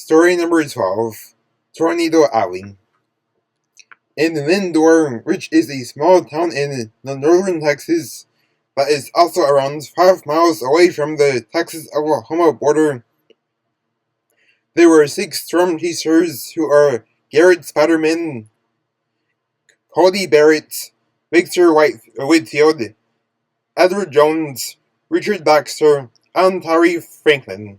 Story number 12, Tornado Alley. In Lindor, which is a small town in northern Texas that is also around 5 miles away from the Texas-Oklahoma border, there were 6 storm chasers who are Garrett Spiderman, Cody Barrett, Victor Whitfield, Edward Jones, Richard Baxter, and Terry Franklin.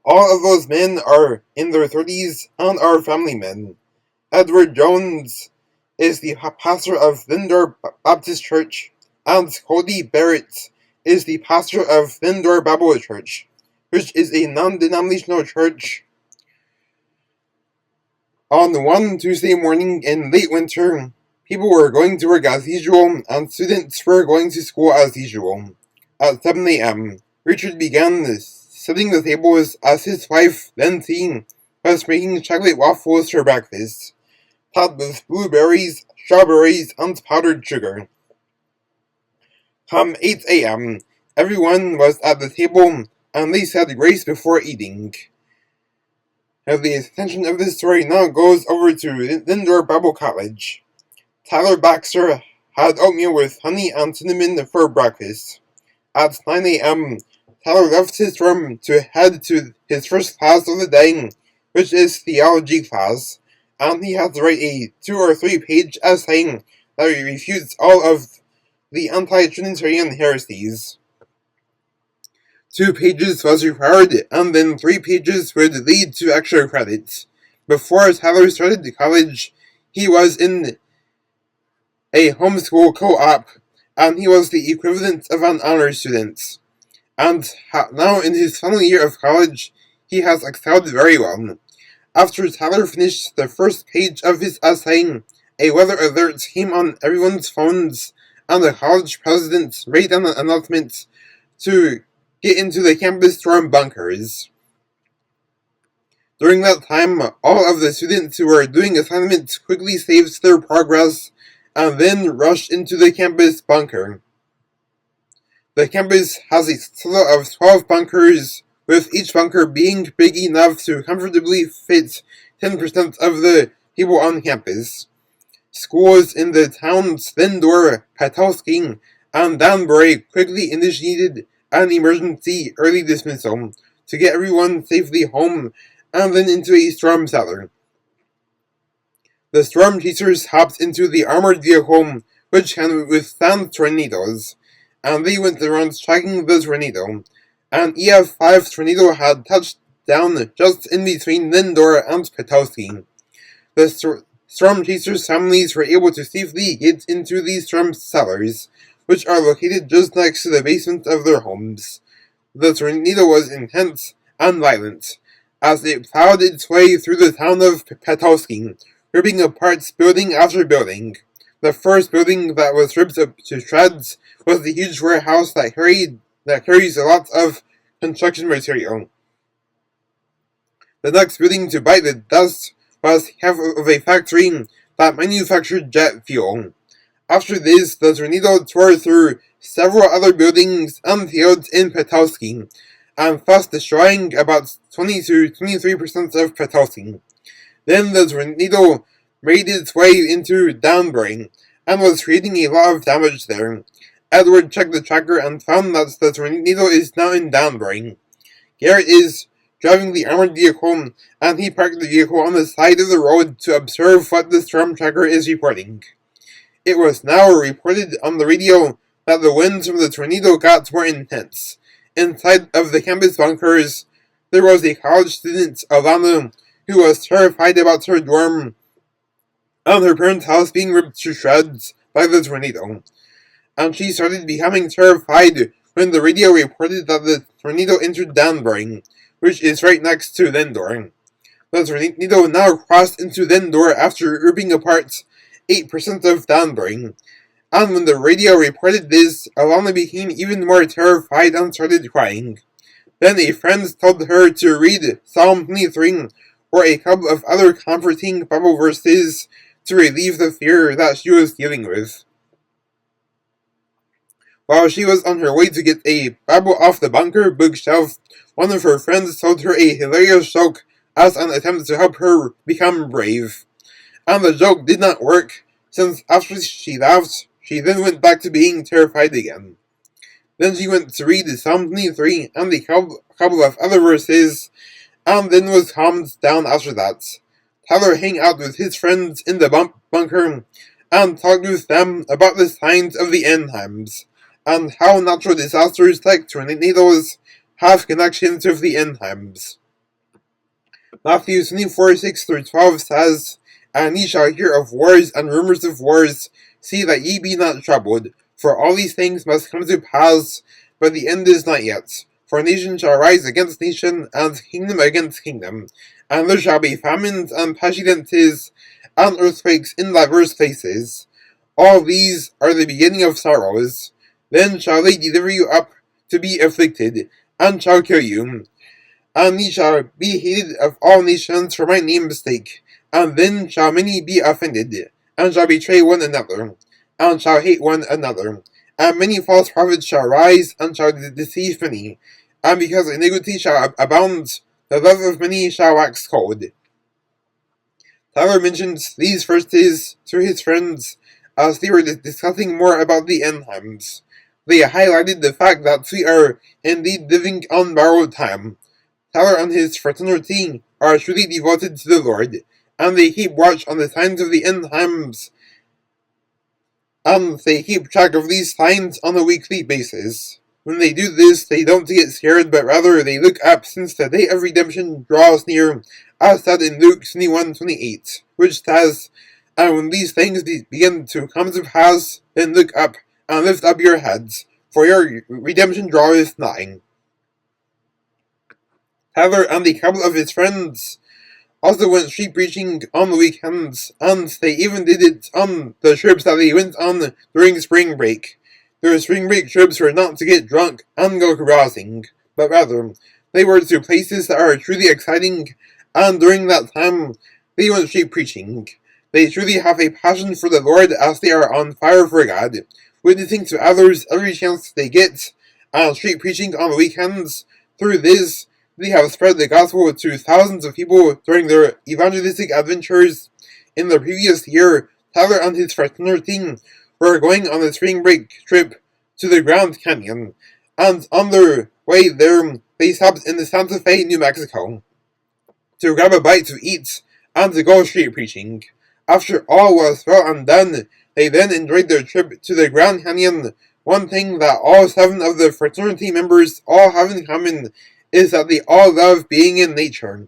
All of those men are in their 30s and are family men. Edward Jones is the pastor of Lindor Baptist Church, and Cody Barrett is the pastor of Lindor Bible Church, which is a non-denominational church. On one Tuesday morning in late winter, people were going to work as usual, and students were going to school as usual. At 7 a.m., Richard began setting the tables as his wife, Lindsay, was making chocolate waffles for breakfast, topped with blueberries, strawberries, and powdered sugar. Come 8 a.m., everyone was at the table, and they said grace before eating. Now the attention of this story now goes over to Lindor Bible College. Tyler Baxter had oatmeal with honey and cinnamon for breakfast. At 9 a.m., Tyler left his room to head to his first class of the day, which is theology class, and he had to write a 2 or 3 page essay that refutes all of the anti-Trinitarian heresies. 2 pages was required, and then 3 pages would lead to extra credit. Before Tyler started college, he was in a homeschool co-op, and he was the equivalent of an honor student. And now in his final year of college, he has excelled very well. After Tyler finished the first page of his essay, a weather alert came on everyone's phones, and the college president made an announcement to get into the campus storm bunkers. During that time, all of the students who were doing assignments quickly saved their progress and then rushed into the campus bunker. The campus has a total of 12 bunkers, with each bunker being big enough to comfortably fit 10% of the people on campus. Schools in the towns Lindor, Petoskey, and Danbury quickly initiated an emergency early dismissal to get everyone safely home and then into a storm cellar. The storm chasers hopped into the armored vehicle, which can withstand tornadoes, and they went around tracking the tornado. An EF5 tornado had touched down just in between Lindor and Petoskey. The storm chasers' families were able to safely get into these storm cellars, which are located just next to the basement of their homes. The tornado was intense and violent, as it plowed its way through the town of Petoskey, ripping apart building after building. The first building that was ripped up to shreds was the huge warehouse that carries a lot of construction material. The next building to bite the dust was half of a factory that manufactured jet fuel. After this, the tornado tore through several other buildings and fields in Petoskey, and thus destroying about 20 to 23% of Petoskey. Then the tornado made its way into Danbury, and was creating a lot of damage there. Edward checked the tracker and found that the tornado is now in Danbury. Garrett is driving the armored vehicle, and he parked the vehicle on the side of the road to observe what the storm tracker is reporting. It was now reported on the radio that the winds from the tornado got more intense. Inside of the campus bunkers, there was a college student, Alana, who was terrified about her dorm and her parents' house being ripped to shreds by the tornado. And she started becoming terrified when the radio reported that the tornado entered Danbury, which is right next to Lindor. The tornado now crossed into Lindor after ripping apart 8% of Danbury. And when the radio reported this, Alana became even more terrified and started crying. Then a friend told her to read Psalm 23 or a couple of other comforting Bible verses to relieve the fear that she was dealing with. While she was on her way to get a Bible off the bunker bookshelf, one of her friends told her a hilarious joke as an attempt to help her become brave. And the joke did not work, since after she laughed, she then went back to being terrified again. Then she went to read Psalm 23 and a couple of other verses, and then was calmed down after that. Tyler hung out with his friends in the bunker and talked with them about the signs of the end times, and how natural disasters like tornadoes have connections with the end times. Matthew 24:6-12 says, "And ye shall hear of wars and rumors of wars. See that ye be not troubled, for all these things must come to pass, but the end is not yet. For nation shall rise against nation, and kingdom against kingdom. And there shall be famines and pestilences, and earthquakes in divers places. All these are the beginning of sorrows. Then shall they deliver you up to be afflicted, and shall kill you. And ye shall be hated of all nations for my name's sake. And then shall many be offended, and shall betray one another, and shall hate one another. And many false prophets shall rise, and shall deceive many. And because iniquity shall abound, the love of many shall wax cold." Tyler mentions these verses to his friends as they were discussing more about the end times. They highlighted the fact that we are indeed living on borrowed time. Tyler and his fraternity are truly devoted to the Lord, and they keep watch on the signs of the end times, and they keep track of these signs on a weekly basis. When they do this, they don't get scared, but rather they look up, since the day of redemption draws near, as said in Luke 21:28, which says, "And when these things begin to come to pass, then look up, and lift up your heads, for your redemption draweth nigh." Tyler and a couple of his friends also went street preaching on the weekends, and they even did it on the trips that they went on during spring break. Their spring break trips were not to get drunk and go carousing, but rather, they were to places that are truly exciting, and during that time, they went street preaching. They truly have a passion for the Lord as they are on fire for God, witnessing to others every chance they get, and street preaching on the weekends. Through this, they have spread the gospel to thousands of people during their evangelistic adventures. In the previous year, Tyler and his fraternity were going on a spring break trip to the Grand Canyon, and on their way there, they stopped in Santa Fe, New Mexico, to grab a bite to eat and to go street preaching. After all was well and done, they then enjoyed their trip to the Grand Canyon. One thing that all 7 of the fraternity members all have in common is that they all love being in nature.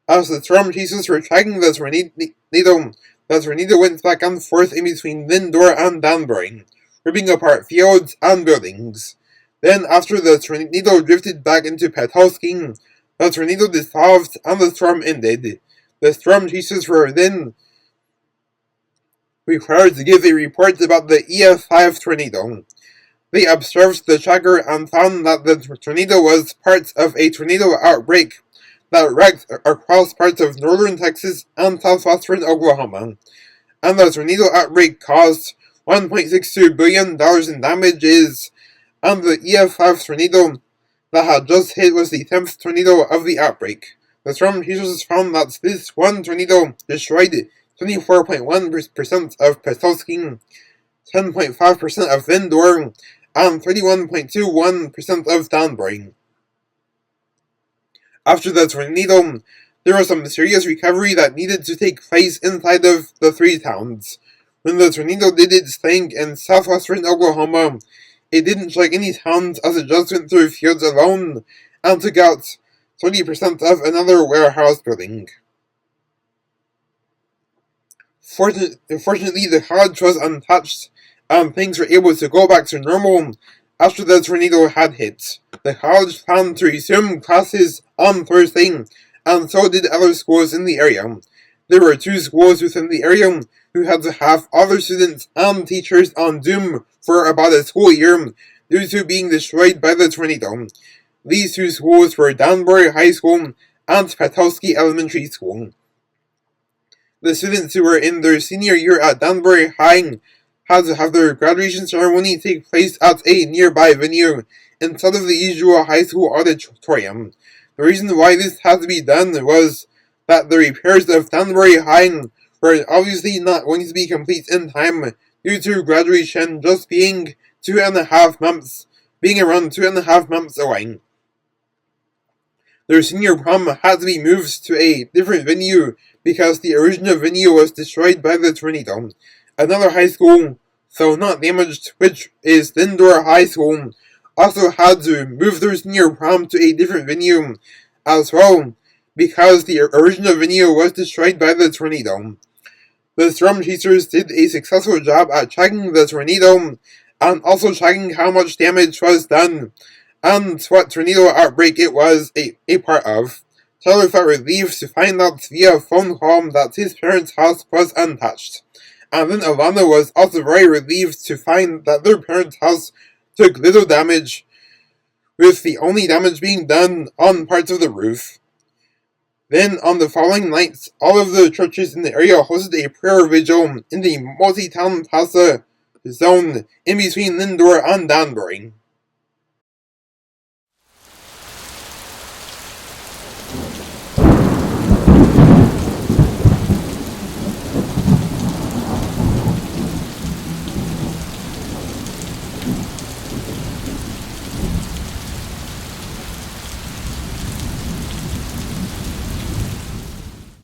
As the storm chasers were tracking the tornado went back and forth in between Lindor and Danbury, ripping apart fields and buildings. Then, after the tornado drifted back into Petoskey, the tornado dissolved and the storm ended. The storm chasers were then required to give a report about the EF5 tornado. They observed the tracker and found that the tornado was part of a tornado outbreak that wrecked across parts of northern Texas and southwestern Oklahoma. And the tornado outbreak caused $1.62 billion in damages, and the EF5 tornado that had just hit was the 10th tornado of the outbreak. The storm chasers found that this one tornado destroyed 24.1% of Petoskey, 10.5% of Lindor, and 31.21% of Danbury. After the tornado, there was some serious recovery that needed to take place inside of the 3 towns. When the tornado did its thing in southwestern Oklahoma, it didn't strike any towns as it just went through fields alone and took out 20% of another warehouse building. Fortunately, the college was untouched, and things were able to go back to normal after the tornado had hit. The college planned to resume classes on Thursday, and so did other schools in the area. There were 2 schools within the area who had to have all their students and teachers on Zoom for about a school year due to being destroyed by the tornado. These 2 schools were Danbury High School and Petoskey Elementary School. The students who were in their senior year at Danbury High had to have their graduation ceremony take place at a nearby venue instead of the usual high school auditorium. The reason why this had to be done was that the repairs of Danbury High were obviously not going to be complete in time due to graduation just being around 2.5 months away. Their senior prom had to be moved to a different venue because the original venue was destroyed by the tornado. Another high school, though not damaged, which is Lindor High School, also had to move their senior prom to a different venue as well because the original venue was destroyed by the tornado. The storm chasers did a successful job at tracking the tornado and also tracking how much damage was done and what tornado outbreak it was a part of. Tyler felt relieved to find out via phone call that his parents' house was untouched. And then Alana was also very relieved to find that their parents' house took little damage, with the only damage being done on parts of the roof. Then, on the following nights, all of the churches in the area hosted a prayer vigil in the multi-town plaza zone in between Lindor and Danbury.